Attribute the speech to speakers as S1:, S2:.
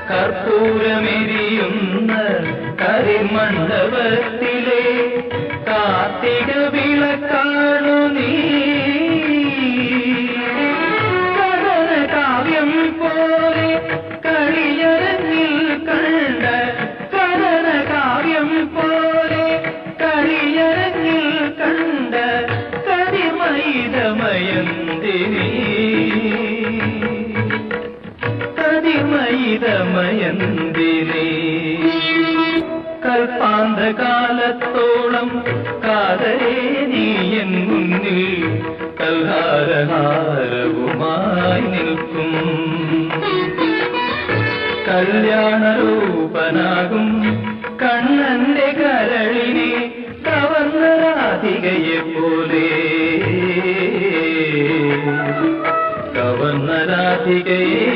S1: കർപ്പൂരമെരിയുന്ന കരിമണ്ഡപത്തിലെ കാർത്തിക വിളക്കാണു നീ. കഥന കാവ്യം പോലെ കളിയരങ്ങിൽ കണ്ട കഥന കാവ്യം പോലെ കളിയരങ്ങിൽ കണ്ട കതിമയിതമയന്തിനി കതിമയിതമയന്തിനി. കൽപ്പാന്തകാലത്തോളം കാതരേ നീ എൻ മുന്നിൽ കൽഹാരഹാരവുമായി നിൽക്കും. കല്യാണരൂപനാകും കണ്ണന്റെ കരളിനെ കവർന്ന രാധികയെ പോലെ കവർന്ന രാധികയെ